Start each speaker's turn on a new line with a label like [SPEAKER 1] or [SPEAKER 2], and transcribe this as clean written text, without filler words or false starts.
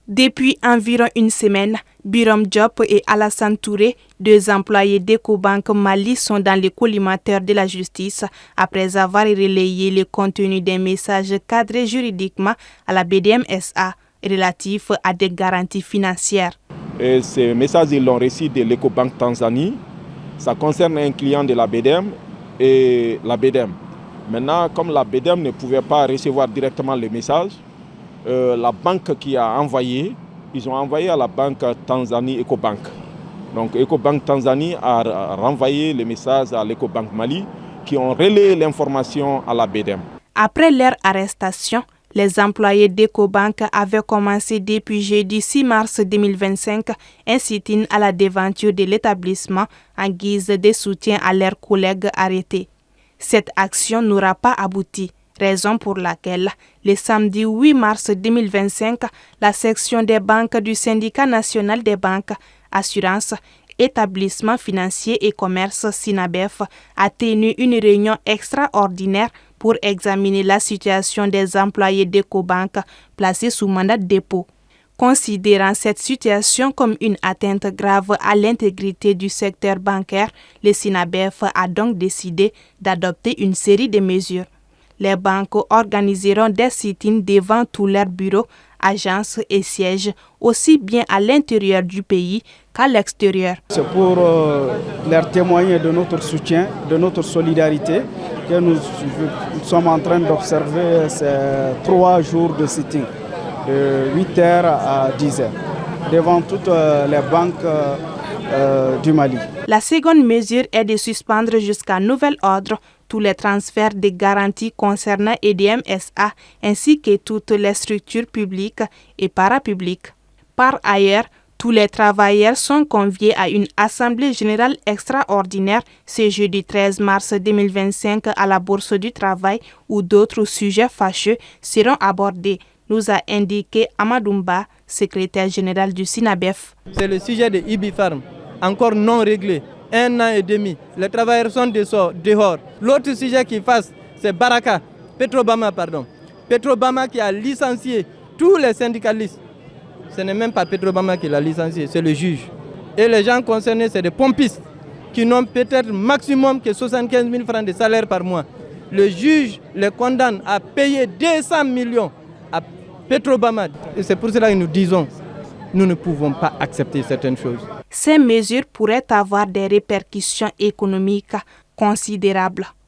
[SPEAKER 1] Depuis environ une semaine, Biram Diop et Alassane Touré, deux employés d'Ecobank Mali, sont dans le collimateur de la justice après avoir relayé le contenu des messages cadrés juridiquement à la BDM SA relatifs à des garanties financières.
[SPEAKER 2] Et ces messages, ils l'ont reçu de l'Ecobank Tanzanie. Ça concerne un client de la BDM et la BDM. Maintenant, comme la BDM ne pouvait pas recevoir directement le message, la banque qui a envoyé, ils ont envoyé à la banque Tanzanie Ecobank. Donc Ecobank Tanzanie a renvoyé le message à l'Ecobank Mali qui ont relayé l'information à la BDM.
[SPEAKER 1] Après leur arrestation, les employés d'Ecobank avaient commencé depuis jeudi 6 mars 2025 un sit-in à la devanture de l'établissement en guise de soutien à leurs collègues arrêtés. Cette action n'aura pas abouti. Raison pour laquelle, le samedi 8 mars 2025, la section des banques du Syndicat national des banques, assurances, établissements financiers et commerce SYNABEF a tenu une réunion extraordinaire pour examiner la situation des employés d'Ecobank placés sous mandat de dépôt. Considérant cette situation comme une atteinte grave à l'intégrité du secteur bancaire, le SYNABEF a donc décidé d'adopter une série de mesures. Les banques organiseront des sit-ins devant tous leurs bureaux, agences et sièges, aussi bien à l'intérieur du pays qu'à l'extérieur.
[SPEAKER 3] C'est pour leur témoigner de notre soutien, de notre solidarité, que nous sommes en train d'observer ces 3 jours de sit-in, de 8h à 10h, devant toutes les banques du Mali.
[SPEAKER 1] La seconde mesure est de suspendre jusqu'à nouvel ordre tous les transferts de garanties concernant EDM SA ainsi que toutes les structures publiques et parapubliques. Par ailleurs, tous les travailleurs sont conviés à une assemblée générale extraordinaire ce jeudi 13 mars 2025 à la Bourse du Travail où d'autres sujets fâcheux seront abordés, nous a indiqué Amadoumba, secrétaire général du SYNABEF.
[SPEAKER 4] C'est le sujet de Ibifarm, encore non réglé. 1 an et demi, les travailleurs sont dehors. L'autre sujet qui passe, c'est Baraka, Petrobama qui a licencié tous les syndicalistes. Ce n'est même pas Petrobama qui l'a licencié, c'est le juge. Et les gens concernés, c'est des pompistes qui n'ont peut-être maximum que 75 000 francs de salaire par mois. Le juge les condamne à payer 200 millions à Petrobama. Et c'est pour cela que nous disons, nous ne pouvons pas accepter certaines choses.
[SPEAKER 1] Ces mesures pourraient avoir des répercussions économiques considérables.